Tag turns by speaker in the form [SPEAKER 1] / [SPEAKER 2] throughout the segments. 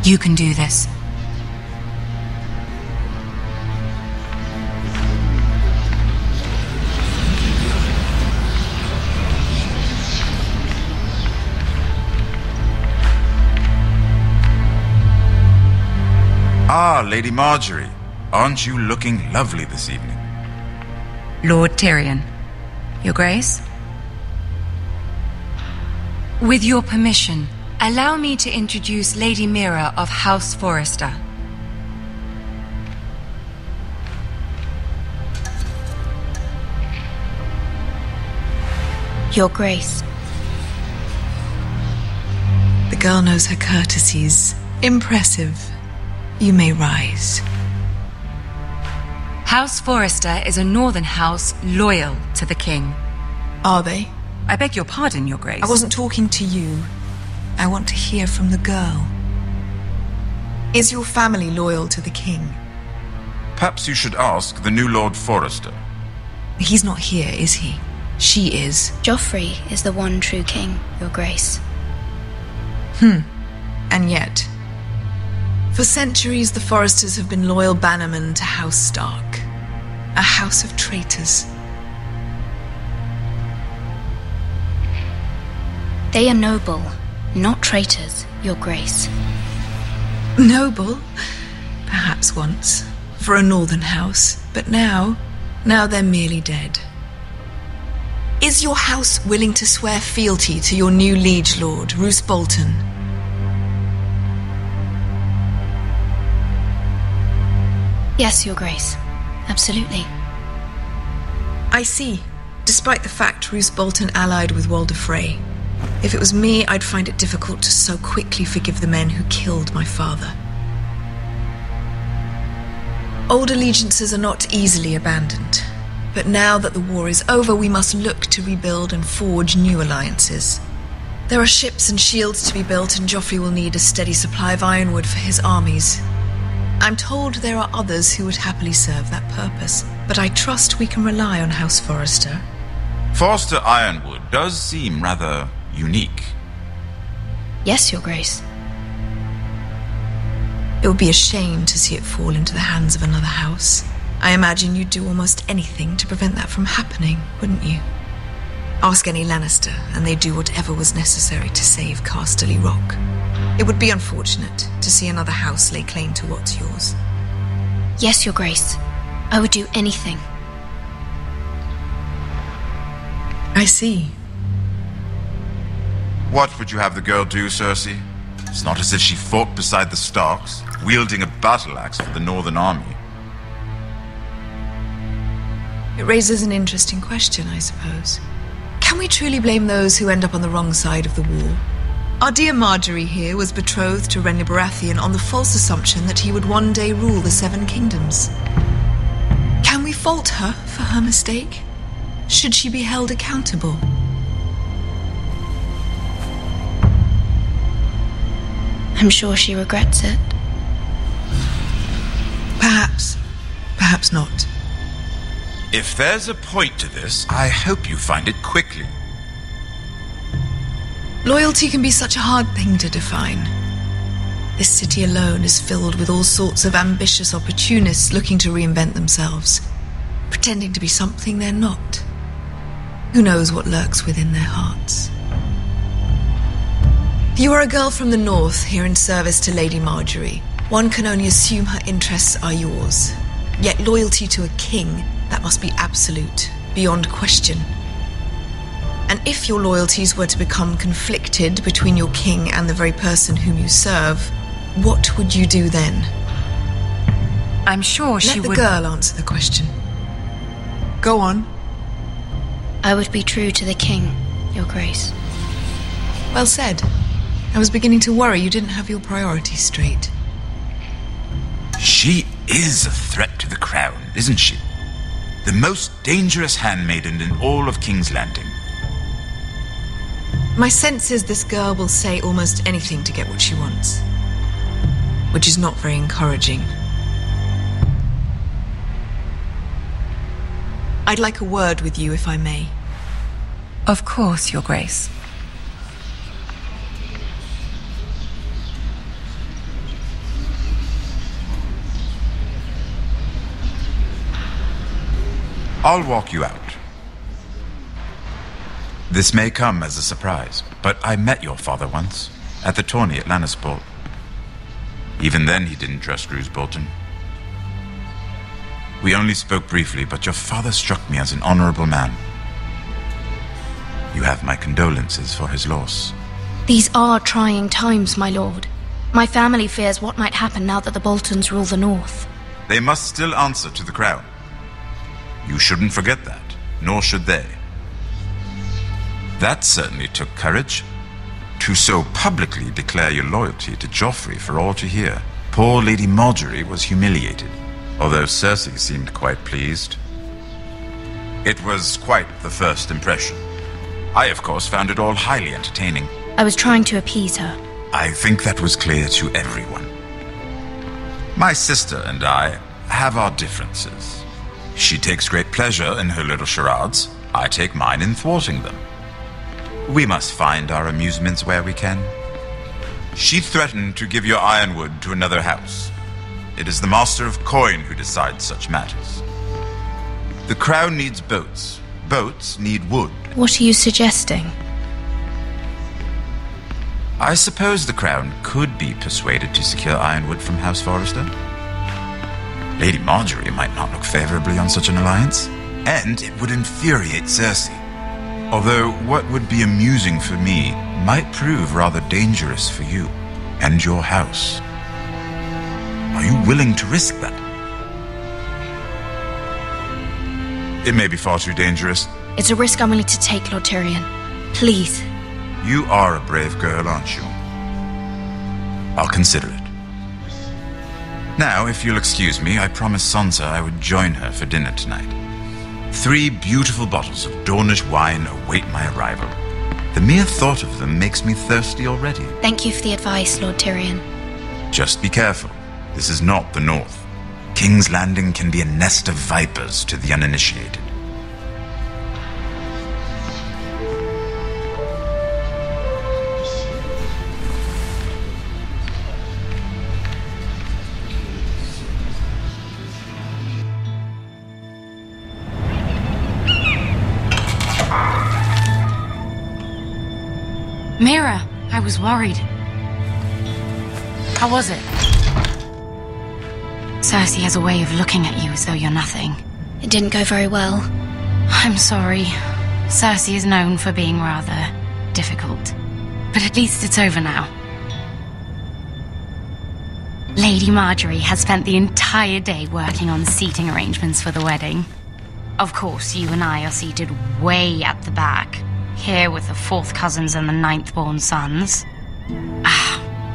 [SPEAKER 1] You can do this.
[SPEAKER 2] Ah, Lady Marjorie. Aren't you looking lovely this evening?
[SPEAKER 1] Lord Tyrion. Your Grace? With your permission, allow me to introduce Lady Mira of House Forrester.
[SPEAKER 3] Your Grace.
[SPEAKER 4] The girl knows her courtesies. Impressive. You may rise.
[SPEAKER 1] House Forrester is a northern house loyal to the king.
[SPEAKER 4] Are they?
[SPEAKER 1] I beg your pardon, Your Grace.
[SPEAKER 4] I wasn't talking to you. I want to hear from the girl. Is your family loyal to the king?
[SPEAKER 2] Perhaps you should ask the new Lord Forrester.
[SPEAKER 4] He's not here, is he? She is.
[SPEAKER 3] Joffrey is the one true king, Your Grace.
[SPEAKER 4] And yet, for centuries the Forresters have been loyal bannermen to House Stark. A house of traitors.
[SPEAKER 3] They are noble, not traitors, Your Grace.
[SPEAKER 4] Noble? Perhaps once, for a northern house. But now they're merely dead. Is your house willing to swear fealty to your new liege lord, Roose Bolton?
[SPEAKER 3] Yes, Your Grace. Absolutely.
[SPEAKER 4] I see. Despite the fact Roose Bolton allied with Walder Frey. If it was me, I'd find it difficult to so quickly forgive the men who killed my father. Old allegiances are not easily abandoned. But now that the war is over, we must look to rebuild and forge new alliances. There are ships and shields to be built, and Joffrey will need a steady supply of ironwood for his armies. I'm told there are others who would happily serve that purpose, but I trust we can rely on House Forrester.
[SPEAKER 2] Forrester Ironwood does seem rather unique.
[SPEAKER 3] Yes, Your Grace.
[SPEAKER 4] It would be a shame to see it fall into the hands of another house. I imagine you'd do almost anything to prevent that from happening, wouldn't you? Ask any Lannister, and they'd do whatever was necessary to save Casterly Rock. It would be unfortunate to see another house lay claim to what's yours.
[SPEAKER 3] Yes, Your Grace. I would do anything.
[SPEAKER 4] I see.
[SPEAKER 2] What would you have the girl do, Cersei? It's not as if she fought beside the Starks, wielding a battle axe for the Northern Army.
[SPEAKER 4] It raises an interesting question, I suppose. Can we truly blame those who end up on the wrong side of the war? Our dear Marjorie here was betrothed to Renly Baratheon on the false assumption that he would one day rule the Seven Kingdoms. Can we fault her for her mistake? Should she be held accountable?
[SPEAKER 3] I'm sure she regrets it.
[SPEAKER 4] Perhaps. Perhaps not.
[SPEAKER 2] If there's a point to this, I hope you find it quickly.
[SPEAKER 4] Loyalty can be such a hard thing to define. This city alone is filled with all sorts of ambitious opportunists looking to reinvent themselves, pretending to be something they're not. Who knows what lurks within their hearts? You are a girl from the north here in service to Lady Marjorie. One can only assume her interests are yours. Yet loyalty to a king, that must be absolute, beyond question. And if your loyalties were to become conflicted between your king and the very person whom you serve, what would you do then?
[SPEAKER 1] I'm sure she would...
[SPEAKER 4] Let the girl answer the question. Go on.
[SPEAKER 3] I would be true to the king, Your Grace.
[SPEAKER 4] Well said. I was beginning to worry you didn't have your priorities straight.
[SPEAKER 2] She is a threat to the crown, isn't she? The most dangerous handmaiden in all of King's Landing.
[SPEAKER 4] My sense is this girl will say almost anything to get what she wants. Which is not very encouraging. I'd like a word with you, if I may.
[SPEAKER 1] Of course, Your Grace.
[SPEAKER 2] I'll walk you out. This may come as a surprise, but I met your father once, at the tourney at Lannisport. Even then he didn't trust Roose Bolton. We only spoke briefly, but your father struck me as an honorable man. You have my condolences for his loss.
[SPEAKER 3] These are trying times, my lord. My family fears what might happen now that the Boltons rule the North.
[SPEAKER 2] They must still answer to the crown. You shouldn't forget that, nor should they. That certainly took courage. To so publicly declare your loyalty to Joffrey for all to hear. Poor Lady Margaery was humiliated, although Cersei seemed quite pleased. It was quite the first impression. I, of course, found it all highly entertaining.
[SPEAKER 3] I was trying to appease her.
[SPEAKER 2] I think that was clear to everyone. My sister and I have our differences. She takes great pleasure in her little charades. I take mine in thwarting them. We must find our amusements where we can. She threatened to give your ironwood to another house. It is the Master of Coin who decides such matters. The crown needs boats. Boats need wood.
[SPEAKER 3] What are you suggesting?
[SPEAKER 2] I suppose the crown could be persuaded to secure ironwood from House Forrester. Lady Margaery might not look favorably on such an alliance, and it would infuriate Cersei. Although what would be amusing for me might prove rather dangerous for you and your house. Are you willing to risk that? It may be far too dangerous.
[SPEAKER 3] It's a risk I'm willing to take, Lord Tyrion. Please.
[SPEAKER 2] You are a brave girl, aren't you? I'll consider it. Now, if you'll excuse me, I promised Sansa I would join her for dinner tonight. 3 beautiful bottles of Dornish wine await my arrival. The mere thought of them makes me thirsty already.
[SPEAKER 3] Thank you for the advice, Lord Tyrion.
[SPEAKER 2] Just be careful. This is not the North. King's Landing can be a nest of vipers to the uninitiated.
[SPEAKER 1] Mira, I was worried. How was it? Cersei has a way of looking at you as though you're nothing.
[SPEAKER 3] It didn't go very well.
[SPEAKER 1] I'm sorry. Cersei is known for being rather difficult. But at least it's over now. Lady Margaery has spent the entire day working on seating arrangements for the wedding. Of course, you and I are seated way at the back. Here with the 4th cousins and the 9th-born sons.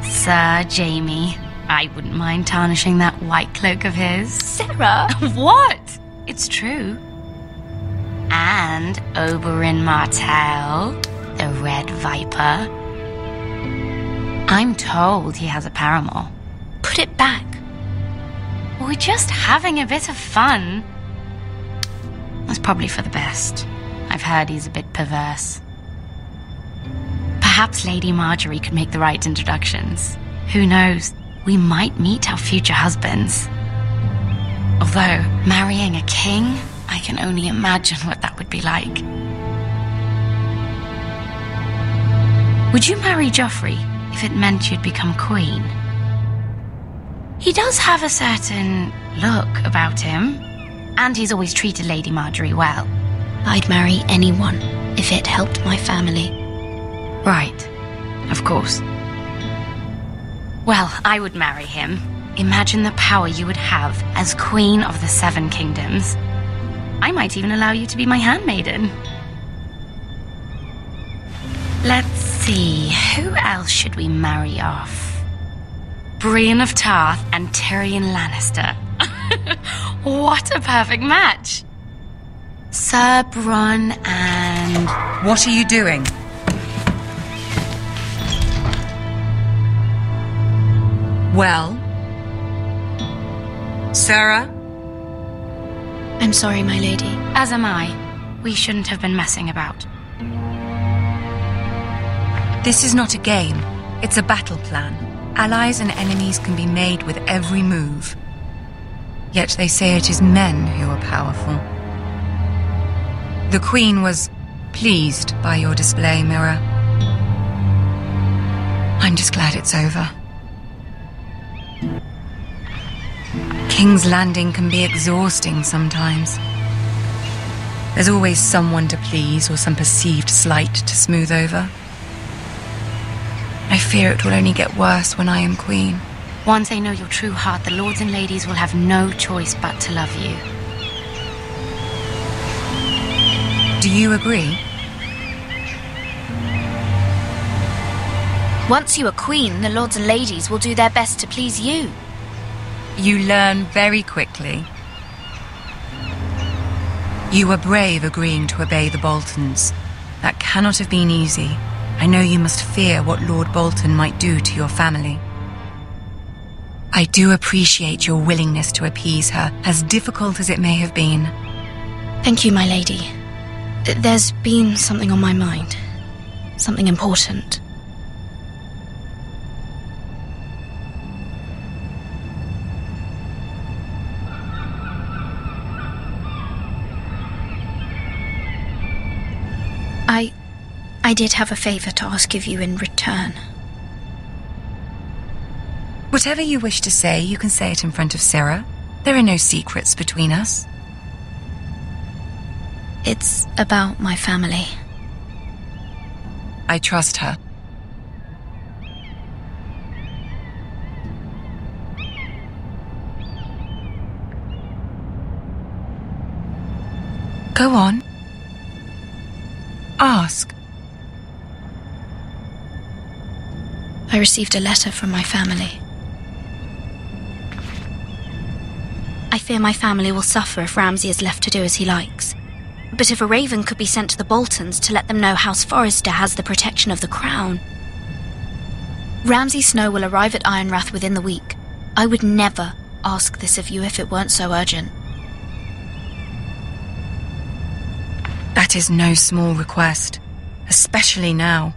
[SPEAKER 1] Sir Jaime. I wouldn't mind tarnishing that white cloak of his.
[SPEAKER 3] Sarah!
[SPEAKER 1] What? It's true. And Oberyn Martell, the Red Viper. I'm told he has a paramour.
[SPEAKER 3] Put it back.
[SPEAKER 1] We're just having a bit of fun. That's probably for the best. I've heard he's a bit perverse. Perhaps Lady Margaery could make the right introductions. Who knows? We might meet our future husbands. Although, marrying a king, I can only imagine what that would be like. Would you marry Joffrey if it meant you'd become queen? He does have a certain look about him, and he's always treated Lady Margaery well.
[SPEAKER 3] I'd marry anyone if it helped my family.
[SPEAKER 1] Right, of course. Well, I would marry him. Imagine the power you would have as Queen of the 7 Kingdoms. I might even allow you to be my handmaiden. Let's see, who else should we marry off? Brienne of Tarth and Tyrion Lannister. What a perfect match! Sir Bronn and...
[SPEAKER 5] What are you doing? Well? Sarah?
[SPEAKER 3] I'm sorry, my lady.
[SPEAKER 1] As am I. We shouldn't have been messing about.
[SPEAKER 5] This is not a game. It's a battle plan. Allies and enemies can be made with every move. Yet they say it is men who are powerful. The Queen was pleased by your display, Mirror. I'm just glad it's over. King's Landing can be exhausting sometimes. There's always someone to please or some perceived slight to smooth over. I fear it will only get worse when I am Queen.
[SPEAKER 1] Once they know your true heart, the lords and ladies will have no choice but to love you.
[SPEAKER 5] Do you agree?
[SPEAKER 3] Once you are queen, the lords and ladies will do their best to please you.
[SPEAKER 5] You learn very quickly. You were brave agreeing to obey the Boltons. That cannot have been easy. I know you must fear what Lord Bolton might do to your family. I do appreciate your willingness to appease her, as difficult as it may have been.
[SPEAKER 3] Thank you, my lady. There's been something on my mind. Something important. I did have a favor to ask of you in return.
[SPEAKER 5] Whatever you wish to say, you can say it in front of Sarah. There are no secrets between us.
[SPEAKER 3] It's about my family.
[SPEAKER 5] I trust her. Go on. Ask.
[SPEAKER 3] I received a letter from my family. I fear my family will suffer if Ramsay is left to do as he likes. But if a raven could be sent to the Boltons to let them know House Forrester has the protection of the crown. Ramsay Snow will arrive at Ironrath within the week. I would never ask this of you if it weren't so urgent.
[SPEAKER 5] That is no small request, especially now.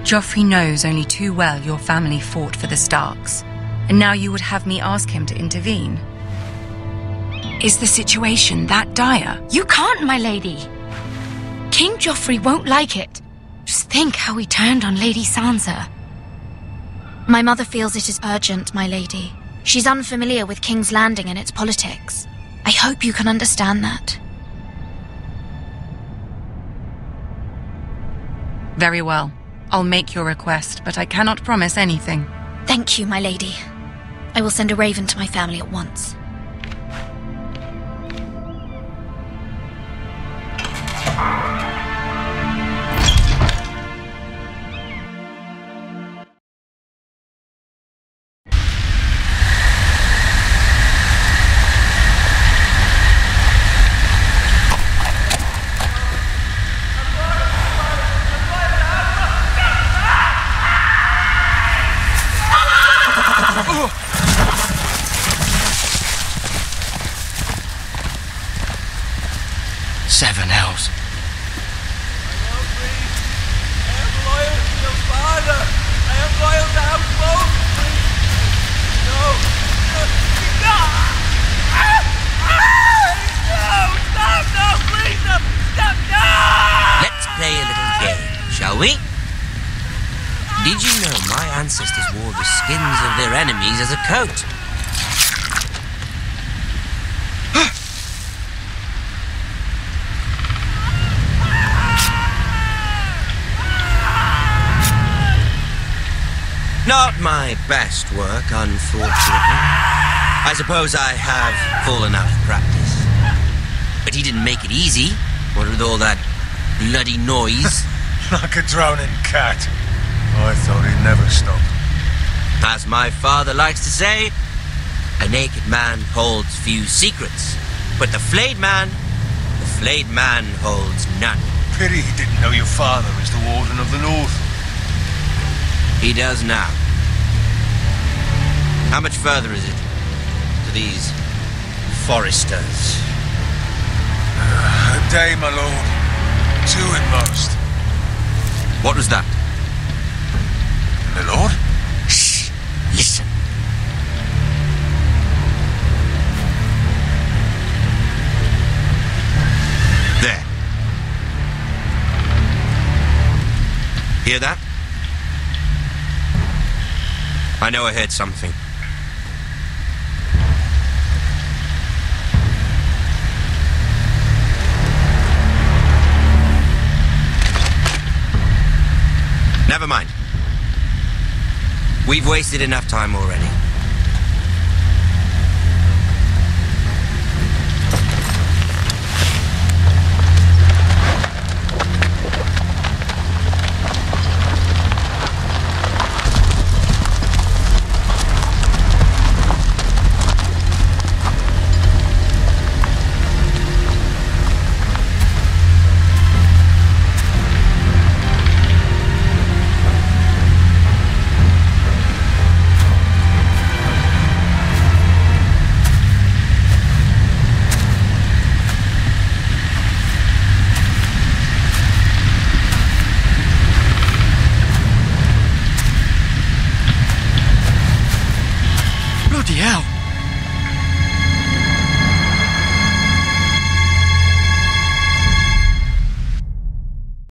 [SPEAKER 5] Joffrey knows only too well your family fought for the Starks, and now you would have me ask him to intervene. Is the situation that dire?
[SPEAKER 1] You can't, my lady. King Joffrey won't like it. Just think how he turned on Lady Sansa.
[SPEAKER 3] My mother feels it is urgent, my lady. She's unfamiliar with King's Landing and its politics. I hope you can understand that.
[SPEAKER 5] Very well. I'll make your request, but I cannot promise anything.
[SPEAKER 3] Thank you, my lady. I will send a raven to my family at once.
[SPEAKER 6] Seven elves. Let's play a little game, shall we? Did you know my ancestors wore the skins of their enemies as a coat? Not my best work, unfortunately. I suppose I have fallen out of practice. But he didn't make it easy, what with all that bloody noise.
[SPEAKER 7] Like a drowning cat. I thought he'd never stop.
[SPEAKER 6] As my father likes to say, a naked man holds few secrets, but the flayed man holds none.
[SPEAKER 7] Pity he didn't know your father is the Warden of the North.
[SPEAKER 6] He does now. How much further is it to these Forresters?
[SPEAKER 7] A day, my lord. 2 at most.
[SPEAKER 6] What was that?
[SPEAKER 7] My lord?
[SPEAKER 6] Shh! Listen. Hear that? I know I heard something. Never mind. We've wasted enough time already.